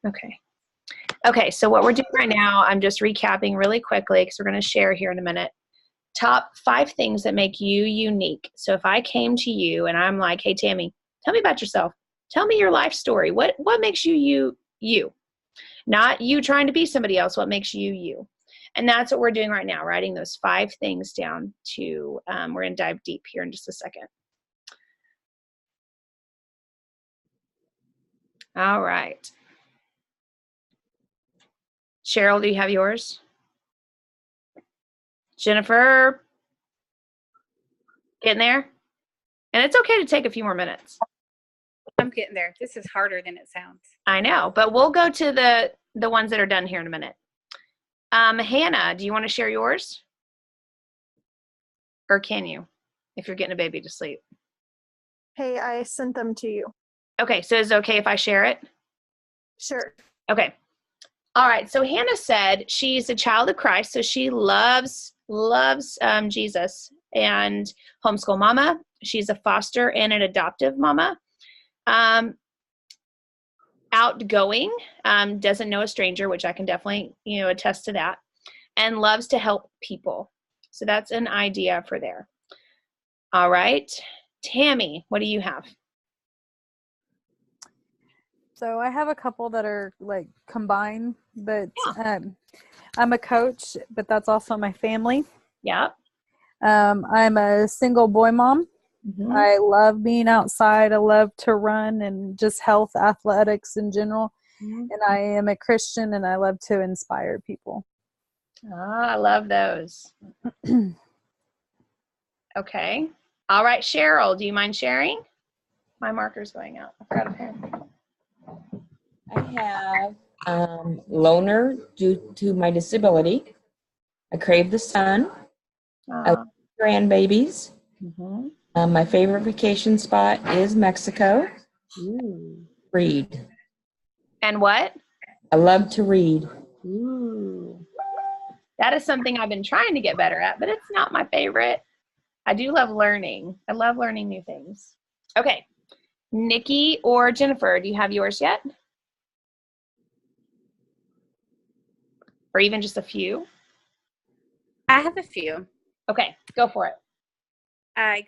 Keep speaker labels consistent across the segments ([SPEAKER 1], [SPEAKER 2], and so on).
[SPEAKER 1] Okay. Okay, so what we're doing right now, I'm just recapping really quickly because we're going to share here in a minute. Top 5 things that make you unique. So if I came to you and I'm like, hey, Tammy, tell me about yourself. Tell me your life story. What makes you, you? Not you trying to be somebody else. What makes you, you? And that's what we're doing right now, writing those 5 things down to, we're going to dive deep here in just a second. All right. Cheryl, do you have yours? Jennifer, getting there? And it's okay to take a few more minutes.
[SPEAKER 2] I'm getting there. This is harder than it sounds.
[SPEAKER 1] I know, but we'll go to the ones that are done here in a minute. Hannah, do you want to share yours? Or can you, if you're getting a baby to sleep?
[SPEAKER 3] Hey, I sent them to you.
[SPEAKER 1] Okay, so is it okay if I share it?
[SPEAKER 3] Sure.
[SPEAKER 1] Okay. All right, so Hannah said she's a child of Christ, so she loves Jesus and homeschool mama. She's a foster and an adoptive mama. Outgoing, doesn't know a stranger, which I can definitely, attest to that, and loves to help people. So that's an idea for there. All right. Tammy, what do you have?
[SPEAKER 4] So I have a couple that are like combined, but I'm a coach, but that's also my family.
[SPEAKER 1] Yeah.
[SPEAKER 4] I'm a single boy mom.
[SPEAKER 1] Mm-hmm.
[SPEAKER 4] I love being outside. I love to run and just health, athletics in general.
[SPEAKER 1] Mm-hmm.
[SPEAKER 4] And I am a Christian and I love to inspire people.
[SPEAKER 1] I love those. Okay. All right, Cheryl, do you mind sharing? My marker's going out. I forgot a pen.
[SPEAKER 5] I have loner due to my disability. I crave the sun. I love grandbabies.
[SPEAKER 1] Mm-hmm.
[SPEAKER 5] My favorite vacation spot is Mexico.
[SPEAKER 1] Ooh.
[SPEAKER 5] Read.
[SPEAKER 1] And what?
[SPEAKER 5] I love to read.
[SPEAKER 1] Ooh. That is something I've been trying to get better at, but it's not my favorite. I do love learning. I love learning new things. Okay. Nikki or Jennifer, do you have yours yet? Or even just a few?
[SPEAKER 2] I have a few.
[SPEAKER 1] Okay, go for it.
[SPEAKER 2] I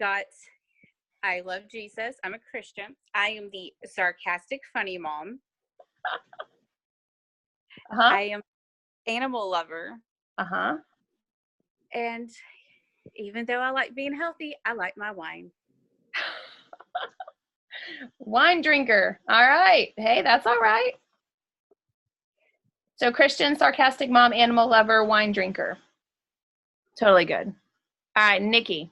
[SPEAKER 2] love Jesus. I'm a Christian. I am the sarcastic, funny mom.
[SPEAKER 1] Uh-huh.
[SPEAKER 2] I am animal lover.
[SPEAKER 1] Uh-huh.
[SPEAKER 2] And even though I like being healthy, I like my wine.
[SPEAKER 1] Wine drinker. All right. Hey, that's all right. So Christian, sarcastic mom, animal lover, wine drinker. Totally good. All right, Nikki.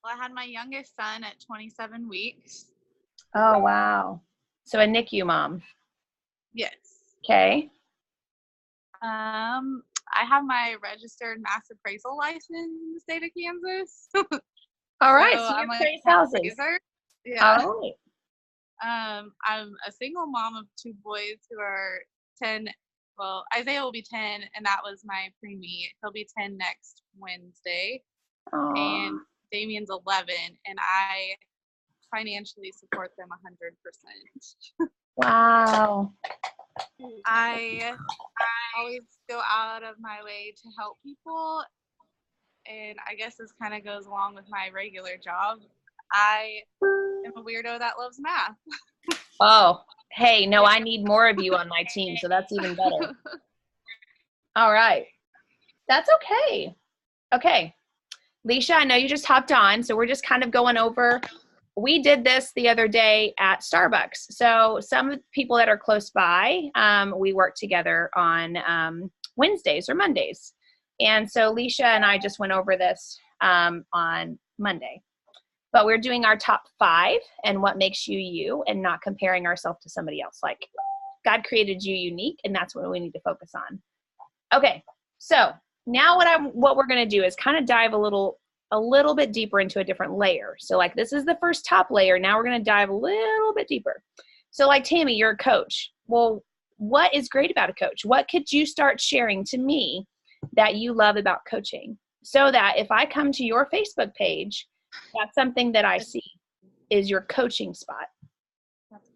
[SPEAKER 6] I had my youngest son at 27 weeks.
[SPEAKER 1] Oh, wow. So a NICU mom.
[SPEAKER 6] Yes.
[SPEAKER 1] Okay.
[SPEAKER 6] I have my registered mass appraisal license in the state of Kansas.
[SPEAKER 1] All right.
[SPEAKER 6] So
[SPEAKER 1] So
[SPEAKER 6] I'm
[SPEAKER 1] you
[SPEAKER 6] a
[SPEAKER 1] appraise houses.
[SPEAKER 6] appraiser. Yeah.
[SPEAKER 1] All right.
[SPEAKER 6] I'm a single mom of 2 boys who are 10. Well, Isaiah will be 10, and that was my preemie. He'll be 10 next Wednesday.
[SPEAKER 1] Aww.
[SPEAKER 6] And Damien's 11, and I financially support them 100%.
[SPEAKER 1] Wow.
[SPEAKER 6] I always go out of my way to help people, and I guess this kind of goes along with my regular job. I am a weirdo that loves math.
[SPEAKER 1] Oh, hey, no, I need more of you on my team, so that's even better. All right. That's okay. Okay. Leisha, I know you just hopped on, so we're just kind of going over. We did this the other day at Starbucks. So some people that are close by, we work together on Wednesdays or Mondays. And so Leisha and I just went over this on Monday. But we're doing our top 5 and what makes you you, and not comparing ourselves to somebody else. Like, God created you unique, and that's what we need to focus on. Okay, so now what we're going to do is kind of dive a little bit deeper into a different layer. So like, this is the first top layer. Now we're going to dive a little bit deeper. So like, Tammy, you're a coach. Well, what is great about a coach? What could you start sharing to me that you love about coaching, so that if I come to your Facebook page, that's something that I see is your coaching spot?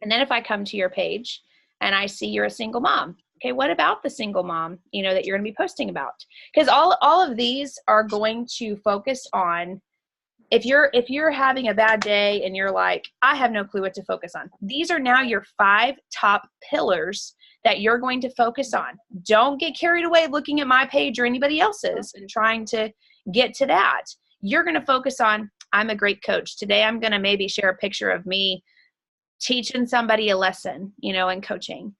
[SPEAKER 1] And then if I come to your page and I see you're a single mom, okay, what about the single mom, that you're going to be posting about? Because all of these are going to focus on, if you're having a bad day and you're like, I have no clue what to focus on, these are now your 5 top pillars that you're going to focus on. Don't get carried away looking at my page or anybody else's and trying to get to that. You're going to focus on, I'm a great coach. Today I'm going to maybe share a picture of me teaching somebody a lesson, and coaching.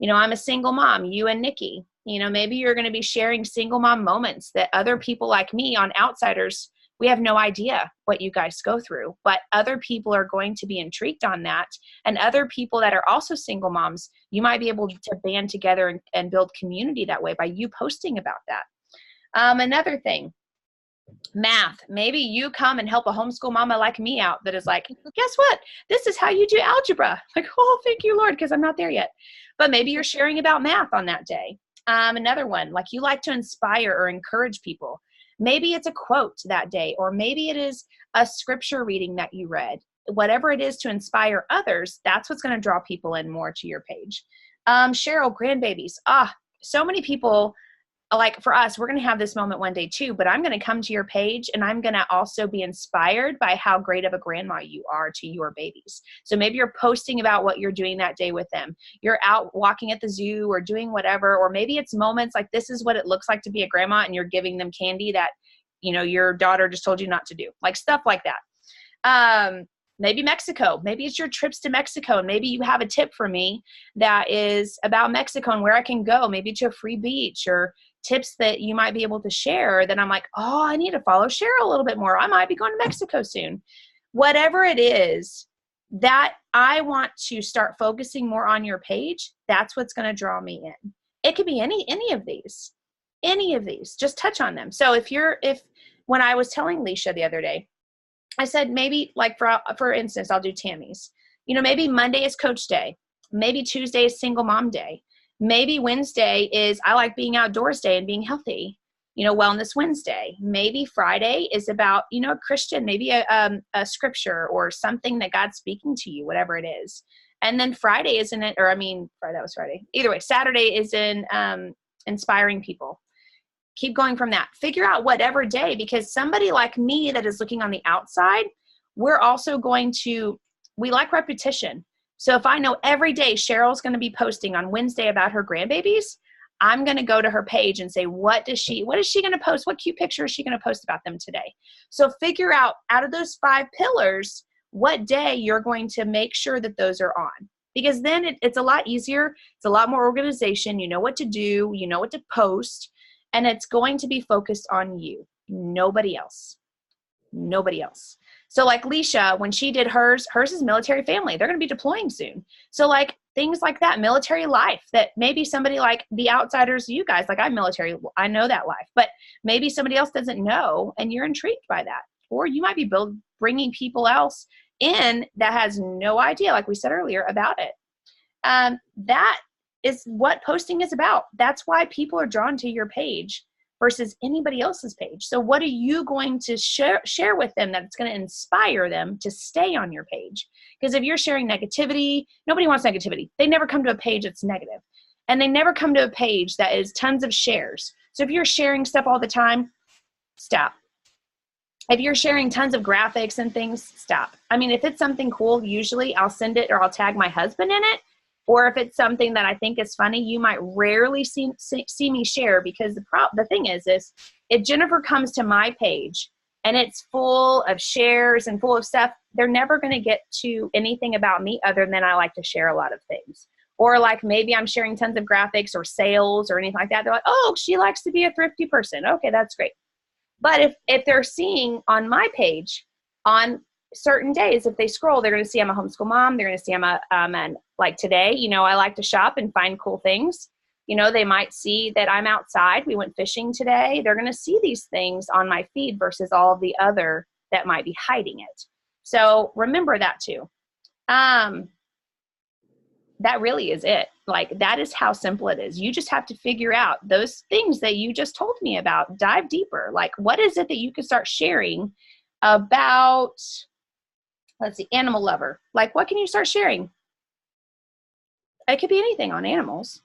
[SPEAKER 1] I'm a single mom, you and Nikki. Maybe you're going to be sharing single mom moments that other people like me, on Outsiders, we have no idea what you guys go through, but other people are going to be intrigued on that. And other people that are also single moms, you might be able to band together and build community that way by you posting about that. Another thing, math. Maybe you come and help a homeschool mama like me out that is like, guess what? This is how you do algebra. Like, oh, thank you, Lord, because I'm not there yet. But maybe you're sharing about math on that day. Another one, like you like to inspire or encourage people. Maybe it's a quote that day, or maybe it is a scripture reading that you read. Whatever it is to inspire others, that's what's going to draw people in more to your page. Cheryl, grandbabies. So many people, like for us, we're going to have this moment one day too, but I'm going to come to your page and I'm going to also be inspired by how great of a grandma you are to your babies. So maybe you're posting about what you're doing that day with them. You're out walking at the zoo or doing whatever, or maybe it's moments like, this is what it looks like to be a grandma, and you're giving them candy that, your daughter just told you not to do, like stuff like that. Maybe Mexico. Maybe it's your trips to Mexico, and maybe you have a tip for me that is about Mexico and where I can go, maybe to a free beach, or tips that you might be able to share that I'm like, oh, I need to follow Cheryl a little bit more. I might be going to Mexico soon. Whatever it is that I want to start focusing more on your page, that's what's going to draw me in. It could be any of these, just touch on them. So when I was telling Leisha the other day, I said, maybe like for instance, I'll do Tammy's, maybe Monday is coach day. Maybe Tuesday is single mom day. Maybe Wednesday is I like being outdoors day and being healthy, Wellness Wednesday. Maybe Friday is about, a Christian, maybe a scripture or something that God's speaking to you, whatever it is. And then Friday isn't it, that was Friday. Either way, Saturday is in inspiring people. Keep going from that. Figure out whatever day, because somebody like me that is looking on the outside, we're also we like repetition. So if I know every day Cheryl's going to be posting on Wednesday about her grandbabies, I'm going to go to her page and say, what is she going to post? What cute picture is she going to post about them today? So figure out of those 5 pillars, what day you're going to make sure that those are on, because then it's a lot easier. It's a lot more organization. You know what to do, you know what to post, and it's going to be focused on you, nobody else. So like Leisha, when she did hers is military family. They're going to be deploying soon. So like things like that, military life, that maybe somebody like the Outsiders, you guys, like I'm military, I know that life, but maybe somebody else doesn't know and you're intrigued by that. Or you might be bringing people else in that has no idea, like we said earlier, about it. That is what posting is about. That's why people are drawn to your page versus anybody else's page. So what are you going to share with them that's going to inspire them to stay on your page? Because if you're sharing negativity, nobody wants negativity. They never come to a page that's negative. And they never come to a page that is tons of shares. So if you're sharing stuff all the time, stop. If you're sharing tons of graphics and things, stop. I mean, if it's something cool, usually I'll send it or I'll tag my husband in it. Or if it's something that I think is funny, you might rarely see me share, because the thing is if Jennifer comes to my page and it's full of shares and full of stuff, they're never going to get to anything about me other than I like to share a lot of things. Or like maybe I'm sharing tons of graphics or sales or anything like that. They're like, oh, she likes to be a thrifty person. Okay, that's great. But if they're seeing on my page on certain days, if they scroll, they're going to see I'm a homeschool mom. They're going to see I'm like today, I like to shop and find cool things. They might see that I'm outside. We went fishing today. They're going to see these things on my feed versus all of the other that might be hiding it. So remember that too. That really is it. Like that is how simple it is. You just have to figure out those things that you just told me about. Dive deeper. Like what is it that you can start sharing about, let's see, animal lover. Like what can you start sharing? It could be anything on animals.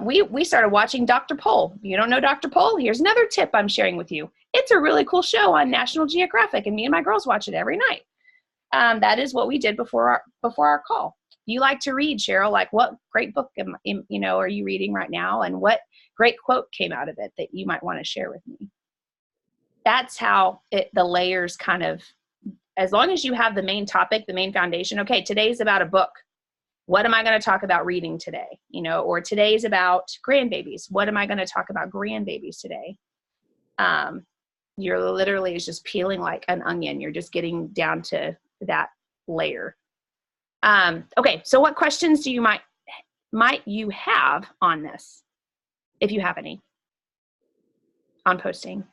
[SPEAKER 1] We started watching Dr. Pol. You don't know Dr. Pol? Here's another tip I'm sharing with you. It's a really cool show on National Geographic, and me and my girls watch it every night. That is what we did before our call. You like to read, Cheryl? Like, what great book are you reading right now, and what great quote came out of it that you might want to share with me? That's how the layers kind of, as long as you have the main topic, the main foundation. Okay, today's about a book. What am I going to talk about reading today? Or today's about grandbabies. What am I going to talk about grandbabies today? You're literally just peeling like an onion. You're just getting down to that layer. Okay, so what questions do you might you have on this, if you have any, on posting?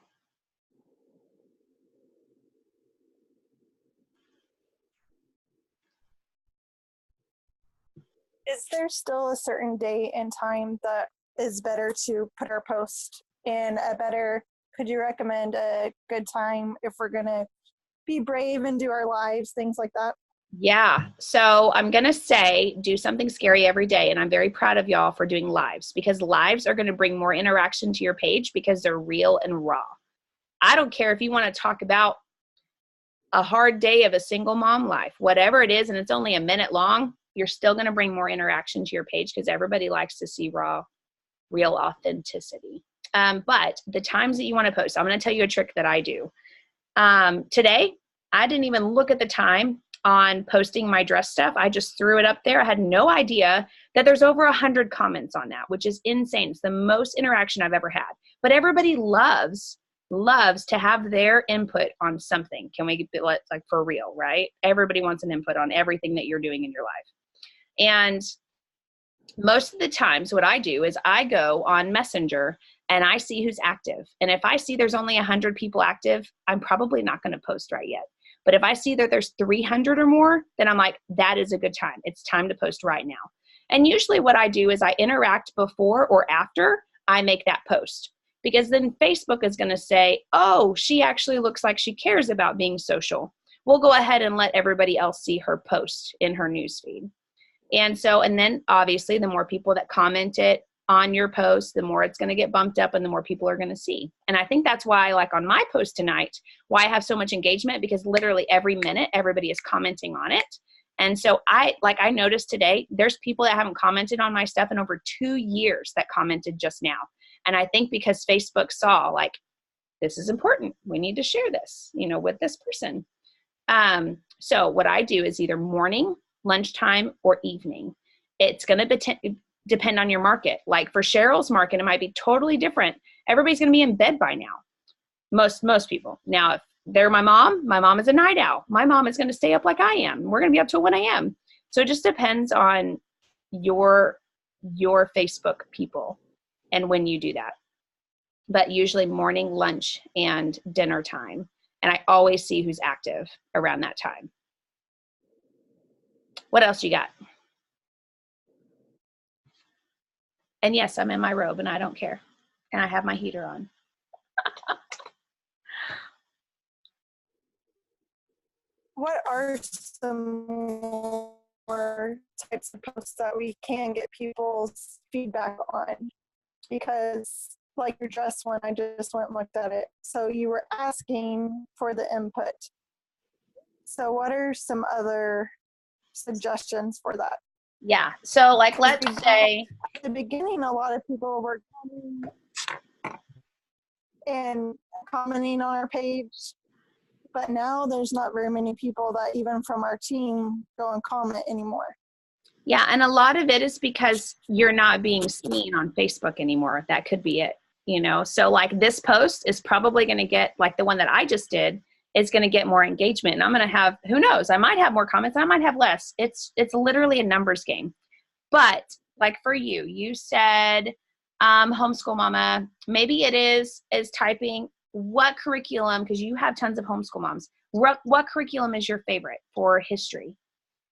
[SPEAKER 3] Is there still a certain day and time that is better to put our post in could you recommend a good time if we're going to be brave and do our lives, things like that?
[SPEAKER 1] Yeah. So I'm going to say do something scary every day. And I'm very proud of y'all for doing lives, because lives are going to bring more interaction to your page because they're real and raw. I don't care if you want to talk about a hard day of a single mom life, whatever it is, and it's only a minute long, you're still going to bring more interaction to your page because everybody likes to see raw, real authenticity. But the times that you want to post, I'm going to tell you a trick that I do. Today, I didn't even look at the time on posting my dress stuff. I just threw it up there. I had no idea that there's over 100 comments on that, which is insane. It's the most interaction I've ever had. But everybody loves to have their input on something. Can we get like for real, right? Everybody wants an input on everything that you're doing in your life. And most of the times what I do is I go on Messenger and I see who's active. And if I see there's only 100 people active, I'm probably not going to post right yet. But if I see that there's 300 or more, then I'm like, that is a good time. It's time to post right now. And usually what I do is I interact before or after I make that post. Because then Facebook is going to say, oh, she actually looks like she cares about being social. We'll go ahead and let everybody else see her post in her newsfeed. And then obviously the more people that comment it on your post, the more it's going to get bumped up and the more people are going to see. And I think that's why, like on my post tonight, why I have so much engagement, because literally every minute everybody is commenting on it. And so I noticed today, there's people that haven't commented on my stuff in over 2 years that commented just now. And I think because Facebook saw like, this is important. We need to share this, with this person. So what I do is either morning, lunchtime, or evening. It's going to depend on your market. Like for Cheryl's market, it might be totally different. Everybody's going to be in bed by now. Most people. Now, if they're my mom is a night owl. My mom is going to stay up like I am. We're going to be up till 1 a.m. So it just depends on your Facebook people and when you do that. But usually morning, lunch, and dinner time. And I always see who's active around that time. What else you got? And yes, I'm in my robe and I don't care. And I have my heater on.
[SPEAKER 3] What are some more types of posts that we can get people's feedback on? Because like your dress one, I just went and looked at it. So you were asking for the input. So what are some other suggestions for that?
[SPEAKER 1] Yeah. So like, let's say
[SPEAKER 3] at the beginning, a lot of people were coming and commenting on our page, but now there's not very many people that even from our team go and comment anymore.
[SPEAKER 1] Yeah. And a lot of it is because you're not being seen on Facebook anymore. That could be it, So like this post is probably going to get, like the one that I just did, is going to get more engagement. And I'm going to have, who knows, I might have more comments. I might have less. It's literally a numbers game. But like for you, you said homeschool mama, maybe it is typing what curriculum, because you have tons of homeschool moms. What curriculum is your favorite for history?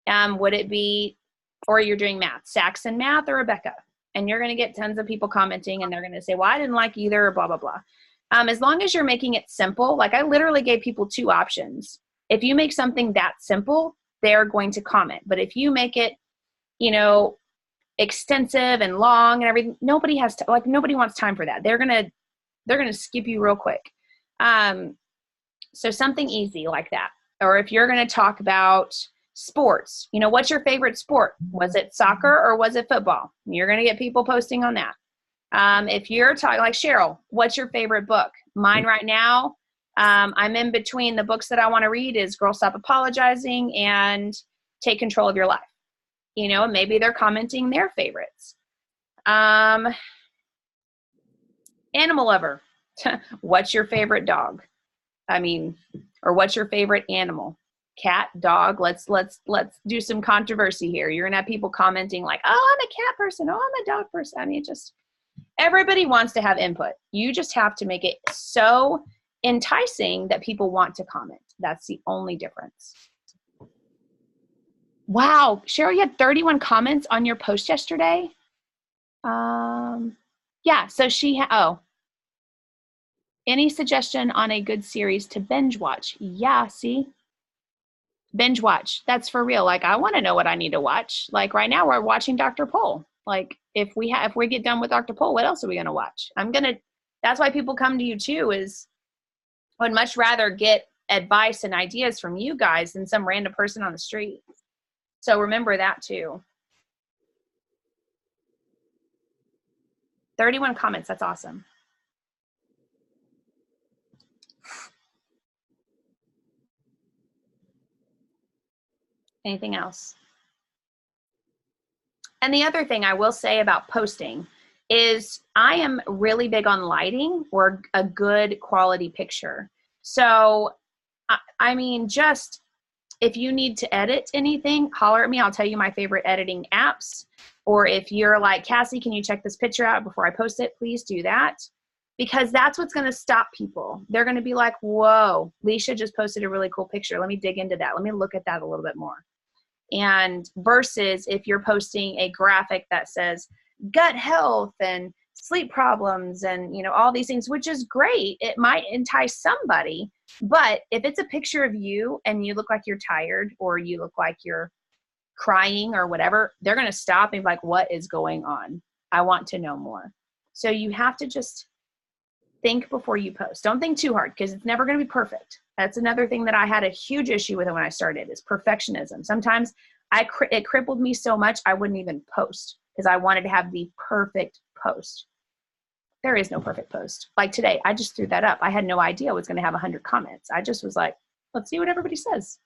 [SPEAKER 1] Would it be, or you're doing math, Saxon math or Rebecca? And you're going to get tons of people commenting and they're going to say, well, I didn't like either, or blah, blah, blah. As long as you're making it simple, like I literally gave people 2 options. If you make something that simple, they're going to comment. But if you make it, extensive and long and everything. Nobody has to, like, nobody wants time for that. They're going to skip you real quick. So something easy like that. Or if you're going to talk about sports, you know, what's your favorite sport? Was it soccer or was it football? You're going to get people posting on that. If you're talking like Cheryl, what's your favorite book? Mine right now, I'm in between the books that I want to read is Girl Stop Apologizing and Take Control of Your Life. You know, maybe they're commenting their favorites. Animal lover. What's your favorite dog? I mean, or what's your favorite animal? Cat, dog? Let's do some controversy here. You're gonna have people commenting like, oh, I'm a cat person. Oh, I'm a dog person. I mean, just everybody wants to have input. You just have to make it so enticing that people want to comment. That's the only difference. Wow, Cheryl, you had 31 comments on your post yesterday. Yeah, so any suggestion on a good series to binge watch? Yeah, see? Binge watch. That's for real. Like, I want to know what I need to watch. Like right now we're watching Dr. Pol. Like if we get done with Dr. Pol, what else are we going to watch? That's why people come to you too, is I would much rather get advice and ideas from you guys than some random person on the street. So remember that too. 31 comments. That's awesome. Anything else? And the other thing I will say about posting is I am really big on lighting or a good quality picture. So, I mean, just if you need to edit anything, holler at me. I'll tell you my favorite editing apps. Or if you're like, Cassie, can you check this picture out before I post it? Please do that. Because that's what's going to stop people. They're going to be like, whoa, Leisha just posted a really cool picture. Let me dig into that. Let me look at that a little bit more. And versus if you're posting a graphic that says gut health and sleep problems and, you know, all these things, which is great. It might entice somebody, but if it's a picture of you and you look like you're tired or you look like you're crying or whatever, they're going to stop and be like, what is going on? I want to know more. So you have to just think before you post. Don't think too hard because it's never going to be perfect. That's another thing that I had a huge issue with when I started is perfectionism. Sometimes it crippled me so much I wouldn't even post because I wanted to have the perfect post. There is no perfect post. Like today, I just threw that up. I had no idea I was going to have 100 comments. I just was like, let's see what everybody says.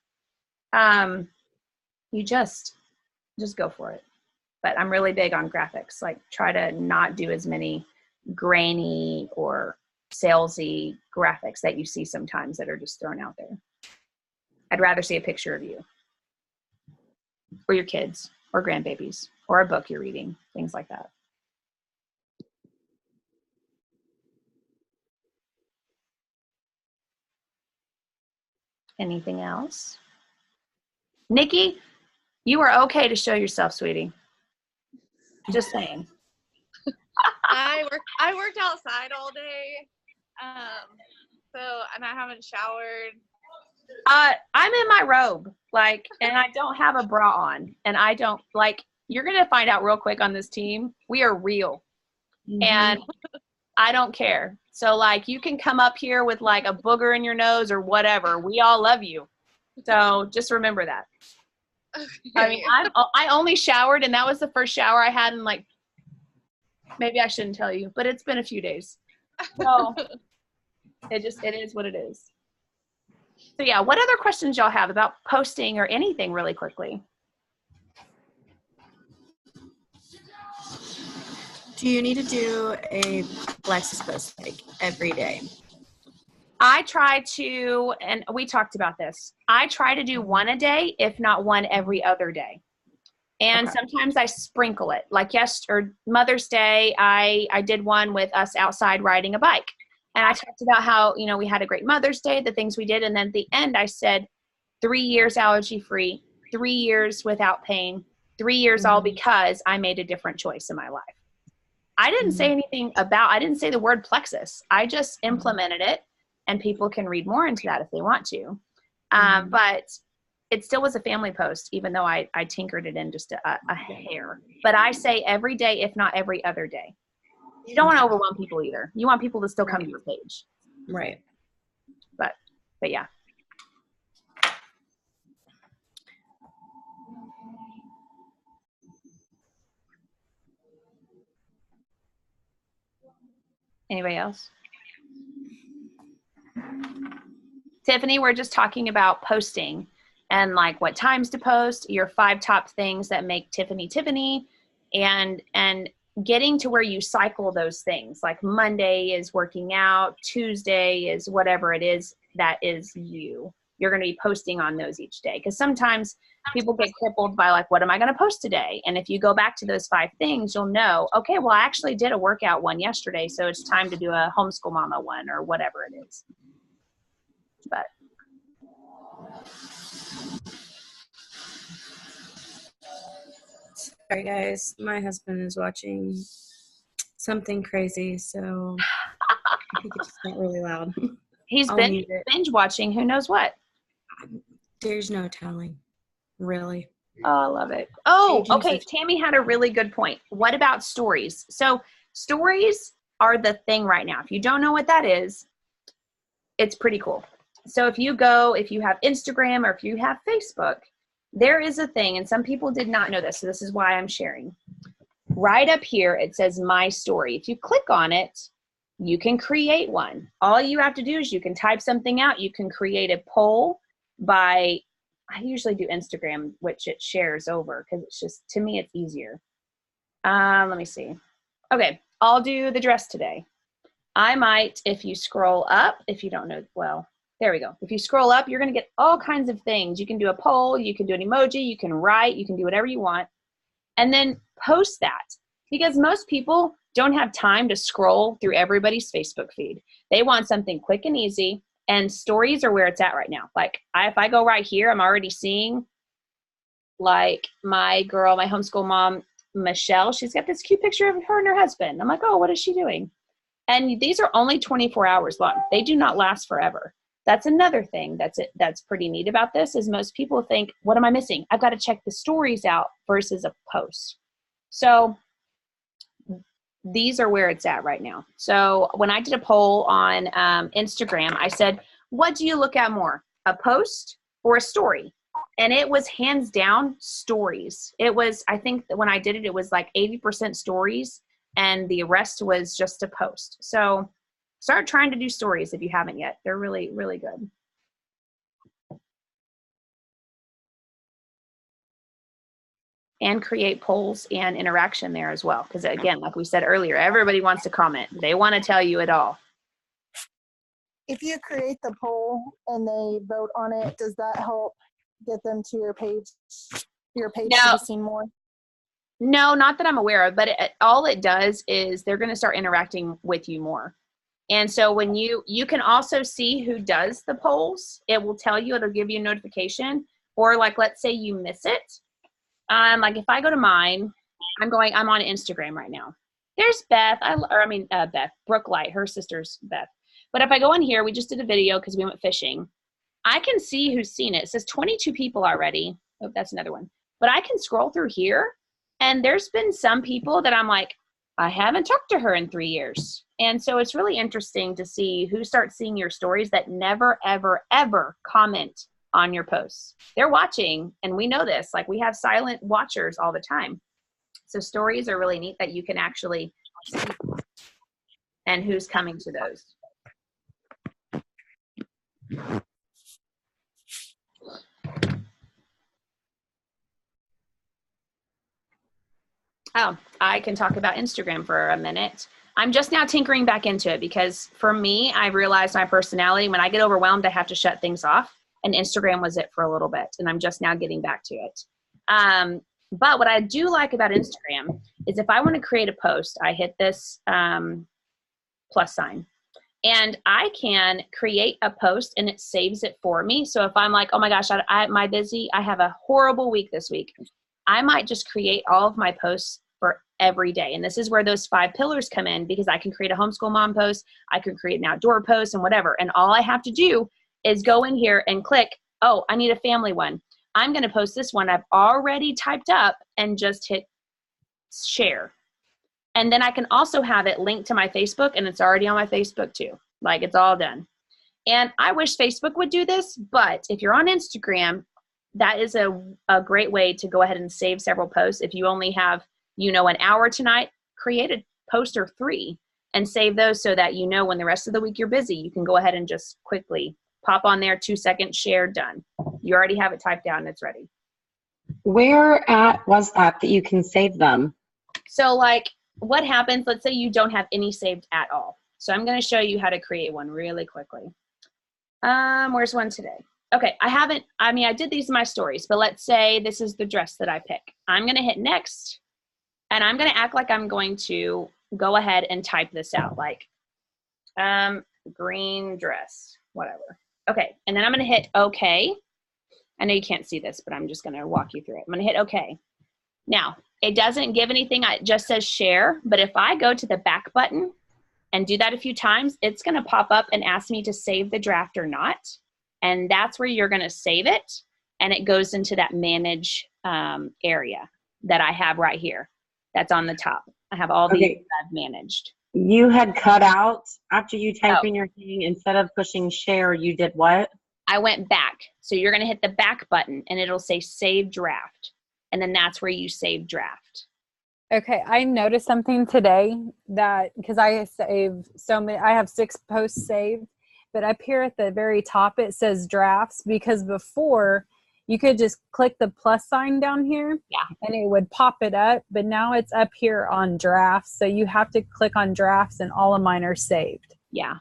[SPEAKER 1] You just go for it. But I'm really big on graphics. Like try to not do as many grainy or salesy graphics that you see sometimes that are just thrown out there. I'd rather see a picture of you or your kids or grandbabies or a book you're reading, things like that. Anything else? Nikki, you are okay to show yourself, sweetie. Just saying.
[SPEAKER 6] I worked outside all day. And I haven't showered.
[SPEAKER 1] I'm in my robe, like, and I don't have a bra on, and I don't like. You're gonna find out real quick on this team. We are real, and I don't care. So, like, you can come up here with like a booger in your nose or whatever. We all love you. So just remember that. Okay. I mean, I only showered, and that was the first shower I had in like. Maybe I shouldn't tell you, but it's been a few days. So it is what it is. So yeah, what other questions y'all have about posting or anything really quickly?
[SPEAKER 7] Do you need to do a Lexus post like every day?
[SPEAKER 1] I try to, and we talked about this, I try to do one a day, if not one every other day. And sometimes I sprinkle it. Like Mother's Day, I did one with us outside riding a bike. And I talked about how, you know, we had a great Mother's Day, the things we did. And then at the end, I said 3 years allergy-free, 3 years without pain, 3 years all because I made a different choice in my life. I didn't say anything I didn't say the word plexus. I just implemented it, and people can read more into that if they want to. But it still was a family post, even though I tinkered it in just a hair. But I say every day, if not every other day. You don't want to overwhelm people either. You want people to still come to your page.
[SPEAKER 7] Right.
[SPEAKER 1] But yeah. Anybody else? Tiffany, we're just talking about posting and like what times to post, your 5 top things that make Tiffany Tiffany, and getting to where you cycle those things. Like Monday is working out, Tuesday is whatever it is that is you. You're going to be posting on those each day, because sometimes people get crippled by like, what am I going to post today? And if you go back to those 5 things, you'll know, okay, well, I actually did a workout one yesterday, so it's time to do a homeschool mama one or whatever it is. But
[SPEAKER 7] Sorry, guys. My husband is watching something crazy, so I think it's just not really loud.
[SPEAKER 1] he's
[SPEAKER 7] I'll
[SPEAKER 1] been
[SPEAKER 7] mute it.
[SPEAKER 1] binge watching who knows what.
[SPEAKER 7] There's no telling, really.
[SPEAKER 1] Oh, I love it. Oh,
[SPEAKER 7] Agents
[SPEAKER 1] okay.
[SPEAKER 7] of-
[SPEAKER 1] Tammy had a really good point. What about stories? So stories are the thing right now. If you don't know what that is, it's pretty cool. So if you have Instagram or if you have Facebook, there is a thing, and some people did not know this, so this is why I'm sharing. Right up here, it says My Story. If you click on it, you can create one. All you have to do is you can type something out. You can create a poll by, I usually do Instagram, which it shares over because it's just, to me, it's easier. Let me see. Okay, I'll do the dress today. I might, if you scroll up, if you don't know, well, there we go. If you scroll up, you're going to get all kinds of things. You can do a poll, you can do an emoji, you can write, you can do whatever you want, and then post that, because most people don't have time to scroll through everybody's Facebook feed. They want something quick and easy, and stories are where it's at right now. Like if I go right here, I'm already seeing like my girl, my homeschool mom, Michelle, she's got this cute picture of her and her husband. I'm like, oh, what is she doing? And these are only 24 hours long. They do not last forever. That's another thing that's pretty neat about this, is most people think, what am I missing? I've got to check the stories out versus a post. So these are where it's at right now. So when I did a poll on Instagram, I said, what do you look at more, a post or a story? And it was hands down stories. It was, I think that when I did it, it was like 80% stories and the rest was just a post. So start trying to do stories if you haven't yet. They're really, really good. And create polls and interaction there as well. Because again, like we said earlier, everybody wants to comment. They want to tell you it all.
[SPEAKER 3] If you create the poll and they vote on it, does that help get them to your page to
[SPEAKER 1] No.
[SPEAKER 3] be seen more?
[SPEAKER 1] No, not that I'm aware of, but all it does is they're going to start interacting with you more. And so when you can also see who does the polls. It will tell you, it'll give you a notification. Or like, let's say you miss it. Like if I go to mine, I'm on Instagram right now. There's Beth, Beth, Brooke Light, her sister's Beth. But if I go in here, we just did a video because we went fishing. I can see who's seen it. It says 22 people already. Oh, that's another one. But I can scroll through here, and there's been some people that I'm like, I haven't talked to her in 3 years. And so it's really interesting to see who starts seeing your stories that never, ever, ever comment on your posts. They're watching, and we know this. Like, we have silent watchers all the time. So stories are really neat that you can actually see and who's coming to those. Oh, I can talk about Instagram for a minute. I'm just now tinkering back into it because for me, I realized my personality, when I get overwhelmed, I have to shut things off. And Instagram was it for a little bit. And I'm just now getting back to it. But what I do like about Instagram is if I want to create a post, I hit this plus sign. And I can create a post and it saves it for me. So if I'm like, oh my gosh, I have a horrible week this week, I might just create all of my posts for every day. And this is where those 5 pillars come in, because I can create a homeschool mom post, I can create an outdoor post and whatever. And all I have to do is go in here and click, oh, I need a family one. I'm going to post this one I've already typed up and just hit share. And then I can also have it linked to my Facebook, and it's already on my Facebook too. Like, it's all done. And I wish Facebook would do this, but if you're on Instagram, that is a great way to go ahead and save several posts. If you only have, an hour tonight, create a post or 3 and save those so that when the rest of the week you're busy, you can go ahead and just quickly pop on there, 2 seconds, share, done. You already have it typed out and it's ready.
[SPEAKER 8] Where at was that you can save them?
[SPEAKER 1] So like what happens, let's say you don't have any saved at all. So I'm going to show you how to create one really quickly. Where's one today? Okay, I did these in my stories, but let's say this is the dress that I pick. I'm going to hit next, and I'm going to act like I'm going to go ahead and type this out, like green dress, whatever. Okay, and then I'm going to hit OK. I know you can't see this, but I'm just going to walk you through it. I'm going to hit OK. Now, it doesn't give anything. It just says share, but if I go to the back button and do that a few times, it's going to pop up and ask me to save the draft or not. And that's where you're going to save it. And it goes into that manage area that I have right here. That's on the top. I have all these that I've managed.
[SPEAKER 8] You had cut out after you type in your thing, instead of pushing share, you did what?
[SPEAKER 1] I went back. So you're going to hit the back button and it'll say save draft. And then that's where you save draft.
[SPEAKER 4] Okay, I noticed something today that, because I saved so many, I have 6 posts saved, but up here at the very top it says drafts, because before you could just click the plus sign down here and it would pop it up, but now it's up here on drafts. So you have to click on drafts and all of mine are saved.
[SPEAKER 1] Yeah.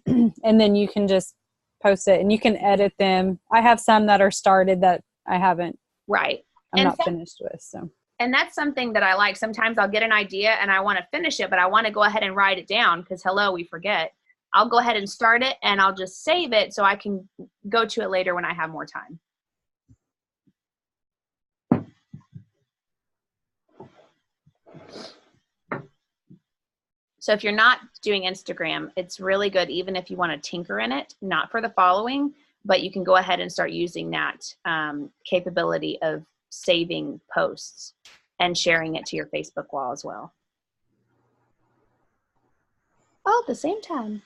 [SPEAKER 4] And then you can just post it and you can edit them. I have some that are started that I haven't.
[SPEAKER 1] Right.
[SPEAKER 4] I'm not finished with, so.
[SPEAKER 1] And that's something that I like. Sometimes I'll get an idea and I want to finish it, but I want to go ahead and write it down because, we forget. I'll go ahead and start it and I'll just save it so I can go to it later when I have more time. So if you're not doing Instagram, it's really good even if you want to tinker in it, not for the following, but you can go ahead and start using that capability of saving posts and sharing it to your Facebook wall as well. All at the same time.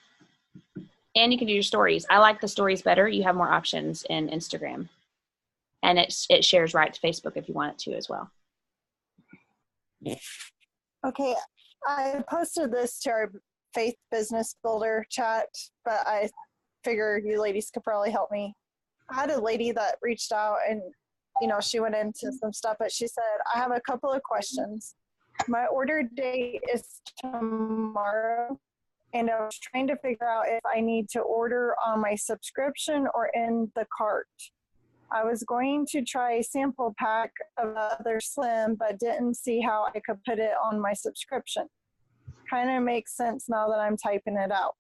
[SPEAKER 1] And you can do your stories. I like the stories better. You have more options in Instagram. And it shares right to Facebook if you want it to as well.
[SPEAKER 3] Okay, I posted this to our Faith Business Builder chat, but I figure you ladies could probably help me. I had a lady that reached out and she went into some stuff, but she said, I have a couple of questions. My order date is tomorrow, and I was trying to figure out if I need to order on my subscription or in the cart. I was going to try a sample pack of other Slim, but didn't see how I could put it on my subscription. Kind of makes sense now that I'm typing it out.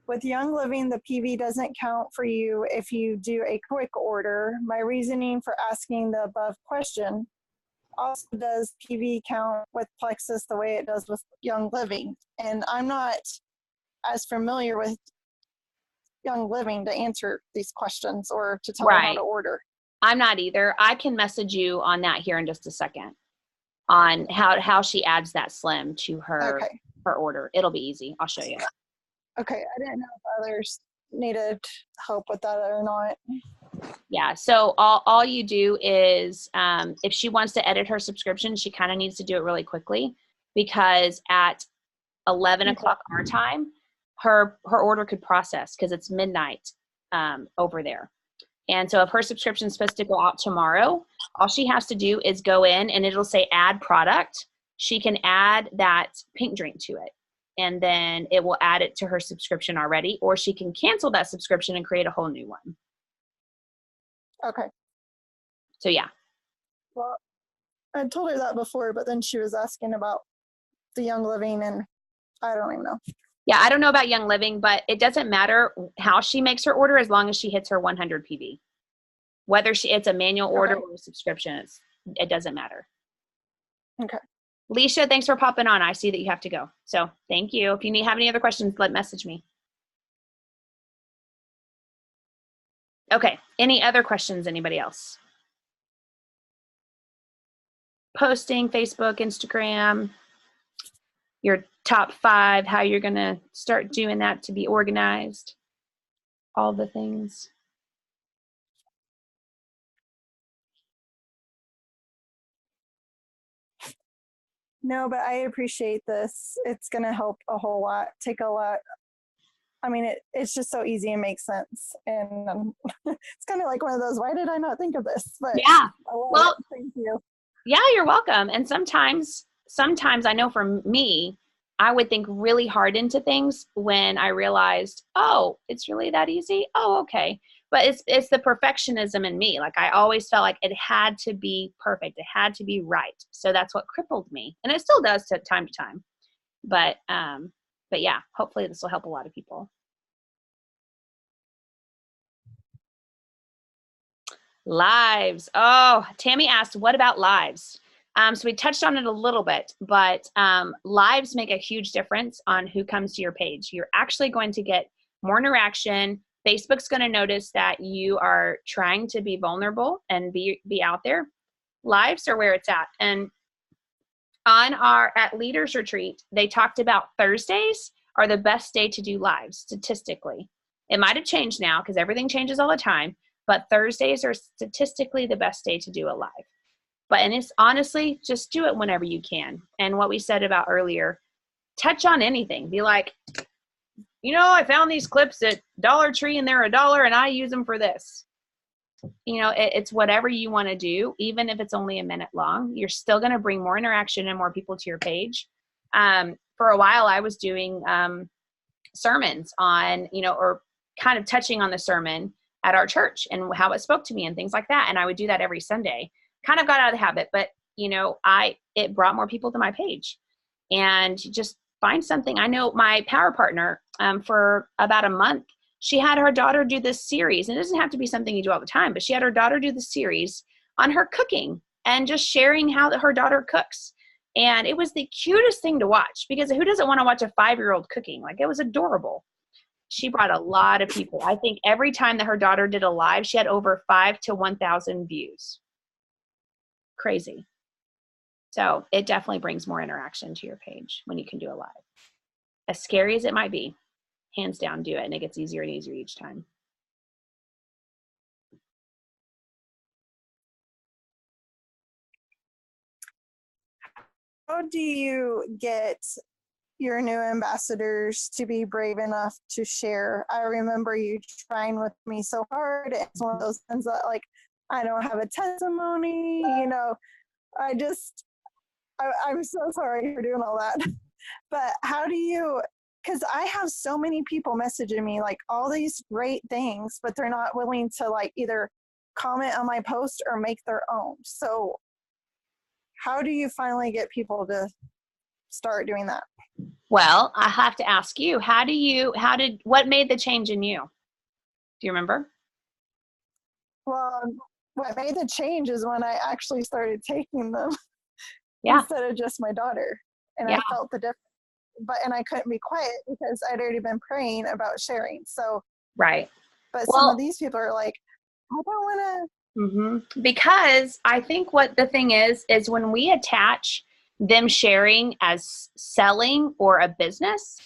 [SPEAKER 3] With Young Living, the PV doesn't count for you if you do a quick order. My reasoning for asking the above question: also, does PV count with Plexus the way it does with Young Living? And I'm not as familiar with Young Living to answer these questions or to tell me how to order.
[SPEAKER 1] I'm not either. I can message you on that here in just a second on how she adds that Slim to her order. It'll be easy. I'll show you.
[SPEAKER 3] Okay, I didn't know if others needed help with that or not.
[SPEAKER 1] Yeah, so all you do is if she wants to edit her subscription, she kind of needs to do it really quickly, because at 11 o'clock our time, her order could process because it's midnight over there. And so if her subscription is supposed to go out tomorrow, all she has to do is go in and it'll say add product. She can add that pink drink to it, and then it will add it to her subscription already, or she can cancel that subscription and create a whole new one.
[SPEAKER 3] Okay.
[SPEAKER 1] So yeah.
[SPEAKER 3] Well, I told her that before, but then she was asking about the Young Living, and I don't even know.
[SPEAKER 1] Yeah, I don't know about Young Living, but it doesn't matter how she makes her order as long as she hits her 100 PV. Whether it's a manual order or a subscription, it doesn't matter.
[SPEAKER 3] Okay.
[SPEAKER 1] Leisha, thanks for popping on. I see that you have to go. So thank you. If you have any other questions, message me. Okay. Any other questions? Anybody else? Posting, Facebook, Instagram, your top 5, how you're going to start doing that to be organized, all the things.
[SPEAKER 3] No, but I appreciate this. It's going to help a whole lot, take a lot. I mean, it's just so easy and makes sense. And it's kind of like one of those, why did I not think of this? But
[SPEAKER 1] yeah. Well,
[SPEAKER 3] thank you.
[SPEAKER 1] Yeah, you're welcome. And sometimes I know for me, I would think really hard into things when I realized, oh, it's really that easy. Oh, okay. But it's the perfectionism in me. Like I always felt like it had to be perfect. It had to be right. So that's what crippled me. And it still does to time. But yeah, hopefully this will help a lot of people. Lives. Oh, Tammy asked, what about lives? So we touched on it a little bit, but lives make a huge difference on who comes to your page. You're actually going to get more interaction. Facebook's going to notice that you are trying to be vulnerable and be out there. Lives are where it's at. And at Leaders Retreat, they talked about Thursdays are the best day to do lives statistically. It might have changed now because everything changes all the time, but Thursdays are statistically the best day to do a live. And it's honestly, just do it whenever you can. And what we said about earlier, touch on anything. Be like, I found these clips at Dollar Tree and they're $1 and I use them for this. It's whatever you want to do. Even if it's only a minute long, you're still going to bring more interaction and more people to your page. For a while, I was doing sermons on, or kind of touching on the sermon at our church and how it spoke to me and things like that. And I would do that every Sunday. Kind of got out of the habit, but it brought more people to my page. And just find something. I know my power partner for about a month, she had her daughter do this series, and it doesn't have to be something you do all the time, but she had her daughter do the series on her cooking and just sharing how her daughter cooks. And it was the cutest thing to watch, because who doesn't want to watch a 5-year-old cooking? Like, it was adorable. She brought a lot of people. I think every time that her daughter did a live, she had over 5,000 to 1,000 views. Crazy. So it definitely brings more interaction to your page when you can do a live. As scary as it might be, hands down, do it, and it gets easier and easier each time.
[SPEAKER 3] How do you get your new ambassadors to be brave enough to share? I remember you trying with me so hard. It's one of those things that, like, I don't have a testimony, I'm so sorry for doing all that. But how do you, because I have so many people messaging me like all these great things, but they're not willing to like either comment on my post or make their own. So how do you finally get people to start doing that?
[SPEAKER 1] Well, I have to ask you, what made the change in you? Do you remember?
[SPEAKER 3] Well, what made the change is when I actually started taking them instead of just my daughter. And I felt the difference. And I couldn't be quiet because I'd already been praying about sharing. So,
[SPEAKER 1] right.
[SPEAKER 3] But some of these people are like, I don't want to.
[SPEAKER 1] Mm-hmm. Because I think what the thing is when we attach them sharing as selling or a business,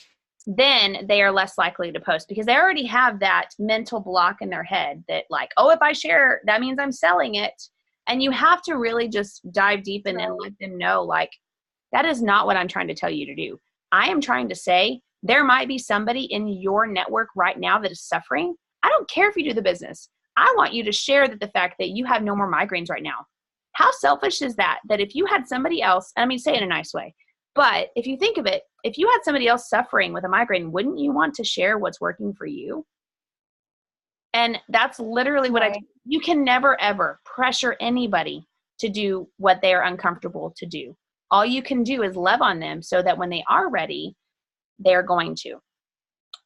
[SPEAKER 1] then they are less likely to post, because they already have that mental block in their head that like, oh, if I share, that means I'm selling it. And you have to really just dive deep in and let them know, like, that is not what I'm trying to tell you to do. I am trying to say there might be somebody in your network right now that is suffering. I don't care if you do the business. I want you to share the fact that you have no more migraines right now. How selfish is that? That if you had somebody else, I mean, say it in a nice way, but if you think of it, if you had somebody else suffering with a migraine, wouldn't you want to share what's working for you? And that's literally what you can never, ever pressure anybody to do what they are uncomfortable to do. All you can do is love on them so that when they are ready, they're going to.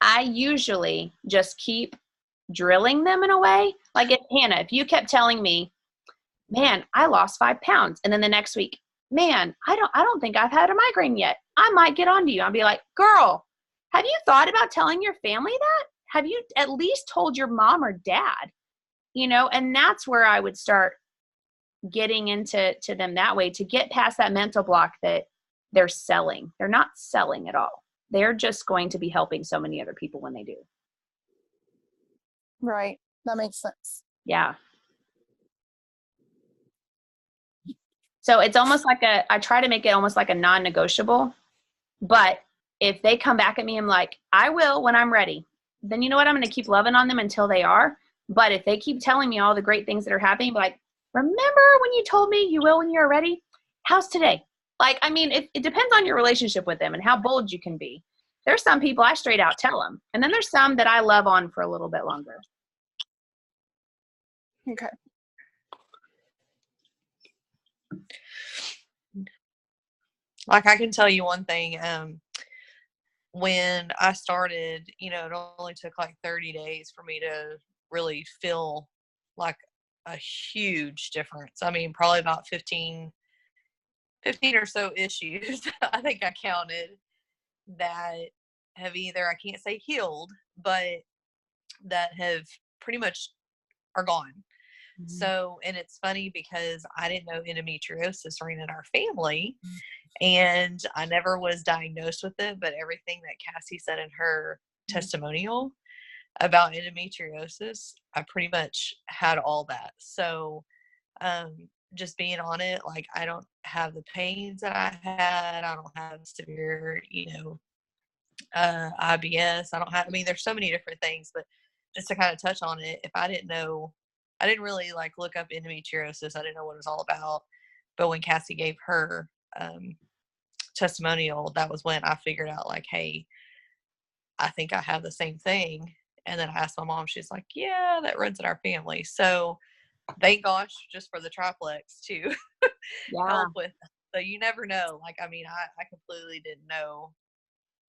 [SPEAKER 1] I usually just keep drilling them in a way. Like, Hannah, if you kept telling me, man, I lost 5 pounds. And then the next week, man, I don't think I've had a migraine yet. I might get onto you. I'll be like, girl, have you thought about telling your family that? Have you at least told your mom or dad? you know, and that's where I would start getting into them that way, to get past that mental block that they're selling. They're not selling at all. They're just going to be helping so many other people when they do.
[SPEAKER 3] Right. That makes sense.
[SPEAKER 1] Yeah. So it's almost like I try to make it almost like a non-negotiable, but if they come back at me, I'm like, I will when I'm ready. Then you know what? I'm going to keep loving on them until they are. But if they keep telling me all the great things that are happening, like, remember when you told me you will when you're ready? How's today? Like, I mean, it depends on your relationship with them and how bold you can be. There's some people I straight out tell them. And then there's some that I love on for a little bit longer.
[SPEAKER 3] Okay.
[SPEAKER 9] Like, I can tell you one thing. When I started, you know, it only took like 30 days for me to really feel like a huge difference. I mean, probably about 15 or so issues, I think I counted, that have either, I can't say healed, but that have pretty much are gone. Mm-hmm. So, and it's funny because I didn't know endometriosis ran in our family, and I never was diagnosed with it, but everything that Cassie said in her testimonial about endometriosis, I pretty much had all that. So, just being on it, like, I don't have the pains that I had. I don't have severe, you know, IBS. I mean, there's so many different things, but just to kind of touch on it, if I didn't know, I didn't really like look up endometriosis. I didn't know what it was all about. But when Cassie gave her testimonial, that was when I figured out, like, hey, I think I have the same thing. And then I asked my mom, she's like, yeah, that runs in our family. So thank gosh, just for the triplex to help with that. So you never know. Like, I mean, I completely didn't know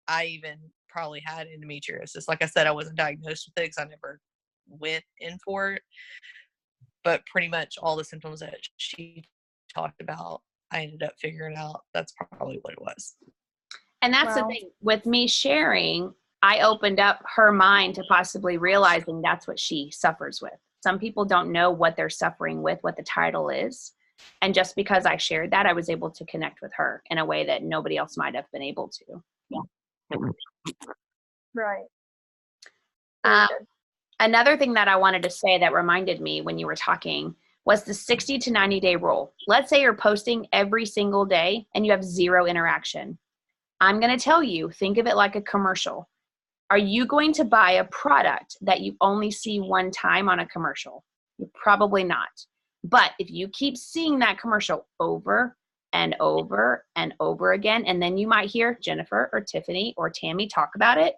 [SPEAKER 9] I even probably had endometriosis. Like I said, I wasn't diagnosed with it because I never went in for it. But pretty much all the symptoms that she talked about, I ended up figuring out that's probably what it was.
[SPEAKER 1] And that's the thing. With me sharing, I opened up her mind to possibly realizing that's what she suffers with. Some people don't know what they're suffering with, what the title is. And just because I shared that, I was able to connect with her in a way that nobody else might have been able to. Yeah.
[SPEAKER 3] Right.
[SPEAKER 1] Another thing that I wanted to say that reminded me when you were talking was the 60 to 90 day rule. Let's say you're posting every single day and you have zero interaction. I'm going to tell you, think of it like a commercial. Are you going to buy a product that you only see one time on a commercial? You're probably not. But if you keep seeing that commercial over and over and over again, and then you might hear Jennifer or Tiffany or Tammy talk about it,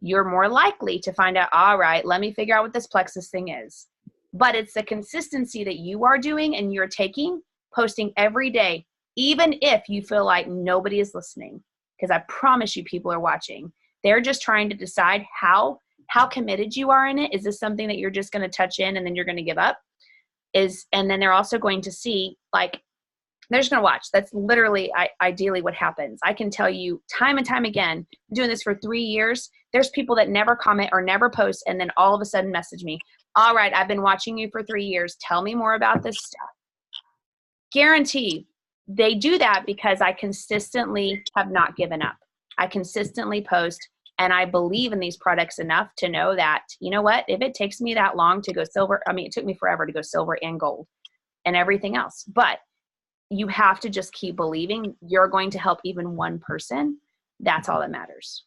[SPEAKER 1] you're more likely to find out, all right, let me figure out what this Plexus thing is. But it's the consistency that you are doing and you're taking, posting every day, even if you feel like nobody is listening. Because I promise you people are watching. They're just trying to decide how committed you are in it. Is this something that you're just going to touch in and then you're going to give up? And then they're also going to see, like, they're just going to watch. That's literally ideally what happens. I can tell you time and time again, I'm doing this for 3 years. There's people that never comment or never post and then all of a sudden message me. All right, I've been watching you for 3 years. Tell me more about this stuff. Guarantee they do that because I consistently have not given up. I consistently post, and I believe in these products enough to know that, you know what, if it takes me that long to go silver, I mean, it took me forever to go silver and gold and everything else. But you have to just keep believing you're going to help even one person. That's all that matters.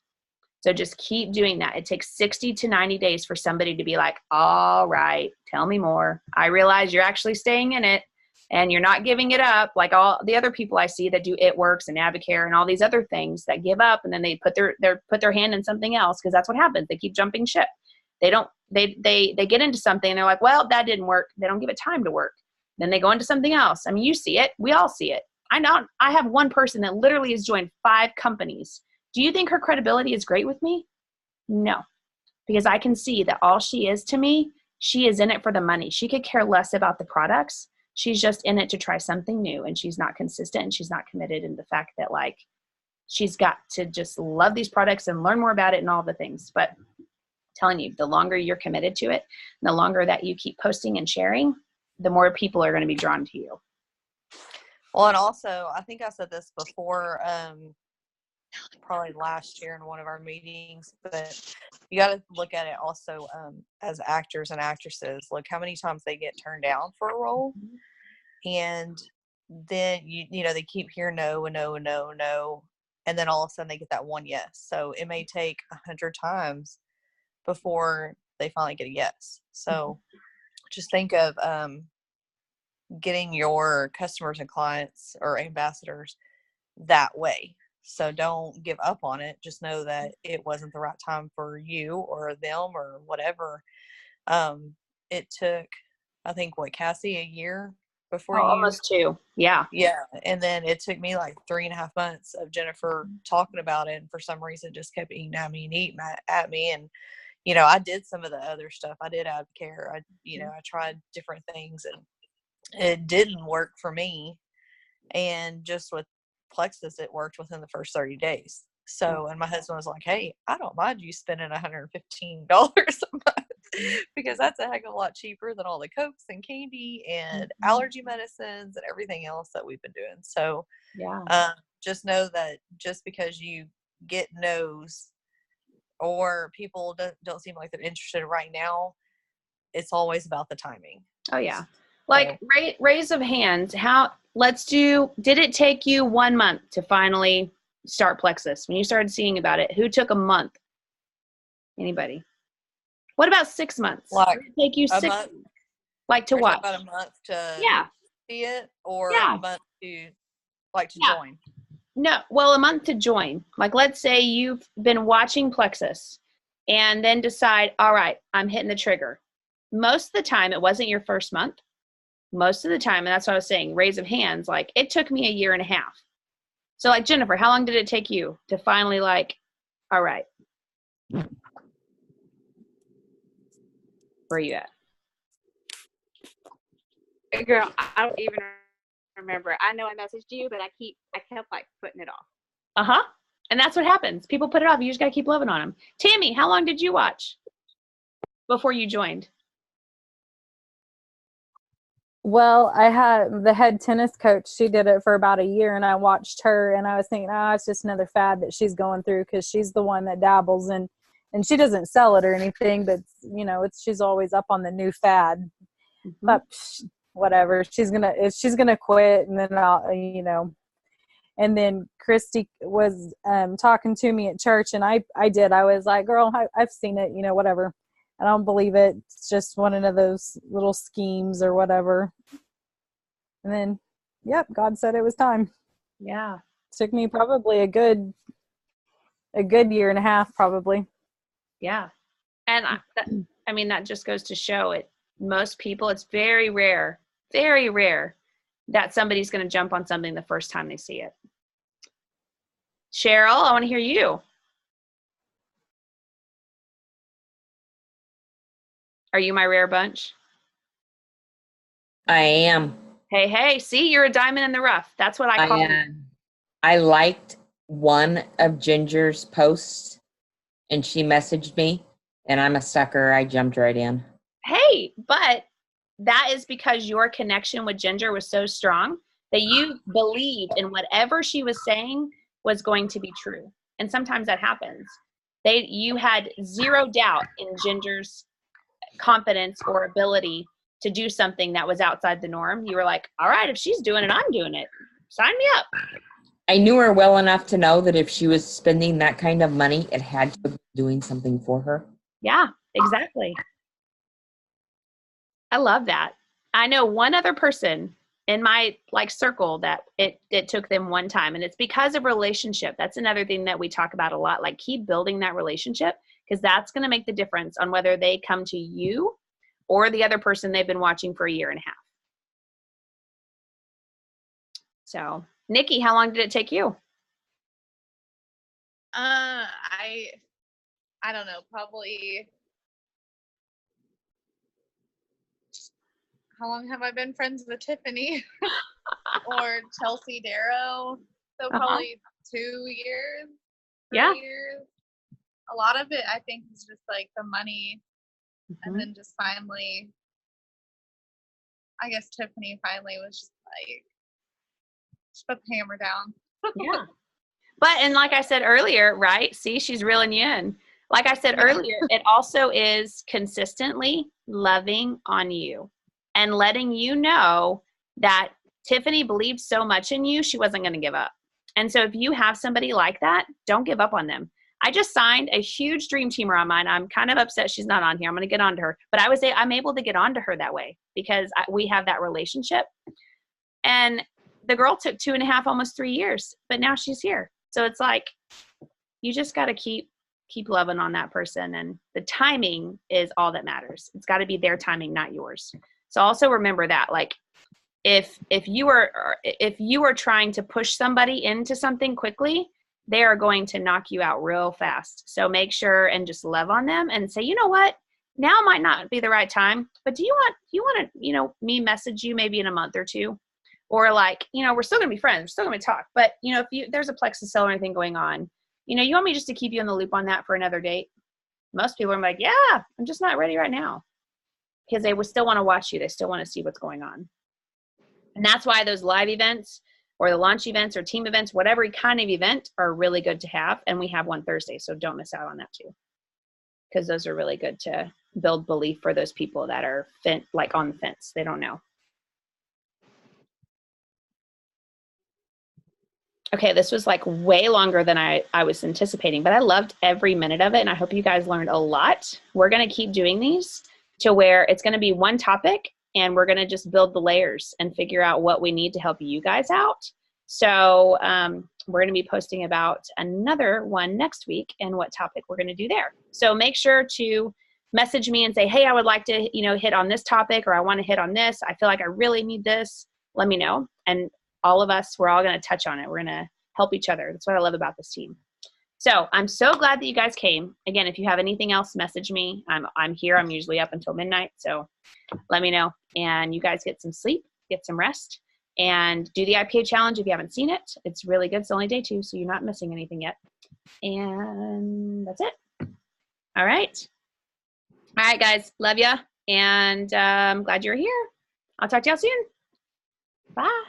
[SPEAKER 1] So just keep doing that. It takes 60 to 90 days for somebody to be like, all right, tell me more. I realize you're actually staying in it and you're not giving it up like all the other people I see that do It Works and Navicare and all these other things that give up and then they put their hand in something else because that's what happens. They keep jumping ship. They get into something and they're like, well, that didn't work. They don't give it time to work. Then they go into something else. I mean, you see it. We all see it. I have one person that literally has joined 5 companies. Do you think her credibility is great with me? No, because I can see that all she is to me, she is in it for the money. She could care less about the products. She's just in it to try something new, and she's not consistent and she's not committed in the fact that, like, she's got to just love these products and learn more about it and all the things. But telling you, the longer you're committed to it, the longer that you keep posting and sharing, the more people are going to be drawn to you.
[SPEAKER 9] Well, and also, I think I said this before, probably last year in one of our meetings, but you got to look at it also as actors and actresses. Look how many times they get turned down for a role, and then you know they keep hearing no and no and no and no, and then all of a sudden they get that one yes. So it may take 100 times before they finally get a yes. So just think of getting your customers and clients or ambassadors that way. So don't give up on it. Just know that it wasn't the right time for you or them or whatever. It took, I think, Cassie, a year before you.
[SPEAKER 1] Almost 2. Yeah.
[SPEAKER 9] Yeah. And then it took me like 3.5 months of Jennifer talking about it. And for some reason, just kept eating at me and eating at me. And, you know, I did some of the other stuff. I did AdvoCare. I tried different things and it didn't work for me. And just with Plexus, it worked within the first 30 days. So, and my husband was like, hey, I don't mind you spending $115 a month because that's a heck of a lot cheaper than all the Cokes and candy and allergy medicines and everything else that we've been doing. So, just know that just because you get no's or people don't seem like they're interested right now, it's always about the timing.
[SPEAKER 1] Oh, yeah. Like, raise of hands. Did it take you 1 month to finally start Plexus? When you started seeing about it, who took a month? Anybody? What about 6 months?
[SPEAKER 9] Like,
[SPEAKER 1] did it take you 6 months? Like to watch?
[SPEAKER 9] About a month to see it, or
[SPEAKER 1] a
[SPEAKER 9] month to join?
[SPEAKER 1] No, well, a month to join. Like, let's say you've been watching Plexus and then decide, all right, I'm hitting the trigger. Most of the time, it wasn't your first month. Most of the time, and that's what I was saying, raise of hands, like, it took me 1.5 years. So, like, Jennifer, how long did it take you to finally, like, all right, where are you at?
[SPEAKER 2] Girl, I don't even remember. I know I messaged you, but I kept like putting it off.
[SPEAKER 1] And that's what happens. People put it off. You just got to keep loving on them. Tammy, how long did you watch before you joined?
[SPEAKER 4] Well, I had the head tennis coach. She did it for about 1 year, and I watched her, and I was thinking, it's just another fad that she's going through because she's the one that dabbles in, and she doesn't sell it or anything, but she's always up on the new fad. But whatever, she's gonna quit, and then I'll, and then Christy was talking to me at church, and I was like, girl, I've seen it, whatever. I don't believe it. It's just one of those little schemes or whatever. And then, God said it was time.
[SPEAKER 1] Yeah.
[SPEAKER 4] It took me probably a good 1.5 years, probably.
[SPEAKER 1] Yeah. And that just goes to show it. Most people, it's very rare that somebody's going to jump on something the first time they see it. Cheryl, I want to hear you. Are you my rare bunch?
[SPEAKER 5] I am.
[SPEAKER 1] Hey, see, you're a diamond in the rough. That's what I call it.
[SPEAKER 5] I liked one of Ginger's posts, and she messaged me, and I'm a sucker. I jumped right in.
[SPEAKER 1] Hey, but that is because your connection with Ginger was so strong that you believed in whatever she was saying was going to be true. And sometimes that happens. You had zero doubt in Ginger's confidence or ability to do something that was outside the norm. You were like, all right, if she's doing it, I'm doing it. Sign me up.
[SPEAKER 5] I knew her well enough to know that if she was spending that kind of money, it had to be doing something for her.
[SPEAKER 1] Yeah, exactly. I love that. I know one other person in my circle that it took them one time, and it's because of relationship. That's another thing that we talk about a lot. Like, keep building that relationship, because that's going to make the difference on whether they come to you or the other person they've been watching for 1.5 years. So, Nikki, how long did it take you?
[SPEAKER 6] I don't know, probably. How long have I been friends with Tiffany or Chelsea Darrow? So probably 2 years. 3 years. a lot of it, I think, is just like the money,
[SPEAKER 1] Mhm.
[SPEAKER 6] and then just finally, I guess Tiffany finally was just like, just put the hammer down.
[SPEAKER 1] Yeah. But, and like I said earlier, right? See, she's reeling you in. Like I said
[SPEAKER 6] Yeah.
[SPEAKER 1] earlier, it also is consistently loving on you and letting you know that Tiffany believed so much in you, she wasn't going to give up. And so if you have somebody like that, don't give up on them. I just signed a huge dream teamer on mine. I'm kind of upset she's not on here. I'm going to get on to her. But I'm able to get on to her that way because we have that relationship. And the girl took 2.5, almost 3 years, but now she's here. So it's like, you just got to keep loving on that person. And the timing is all that matters. It's got to be their timing, not yours. So also remember that, like, if you are trying to push somebody into something quickly, they are going to knock you out real fast. So make sure and just love on them and say, you know what, now might not be the right time, but do you want to, me message you maybe in a month or two? Or like, we're still going to be friends. We're still going to talk. But, if there's a Plexus sale or anything going on, you want me just to keep you in the loop on that for another date? Most people are like, yeah, I'm just not ready right now. Because they would still want to watch you. They still want to see what's going on. And that's why those live events or the launch events or team events, whatever kind of event, are really good to have. And we have one Thursday, so don't miss out on that too. Because those are really good to build belief for those people that are on the fence. They don't know. Okay, this was like way longer than I was anticipating, but I loved every minute of it, and I hope you guys learned a lot. We're going to keep doing these to where it's going to be one topic, and we're going to just build the layers and figure out what we need to help you guys out. So we're going to be posting about another one next week and what topic we're going to do there. So make sure to message me and say, hey, I would like to hit on this topic, or I want to hit on this. I feel like I really need this. Let me know. And all of us, we're all going to touch on it. We're going to help each other. That's what I love about this team. So I'm so glad that you guys came. Again, if you have anything else, message me. I'm here. I'm usually up until midnight. So let me know. And you guys get some sleep, get some rest, and do the IPA challenge if you haven't seen it. It's really good. It's only day 2, so you're not missing anything yet. And that's it. All right. All right, guys. Love ya. And I'm glad you're here. I'll talk to y'all soon. Bye.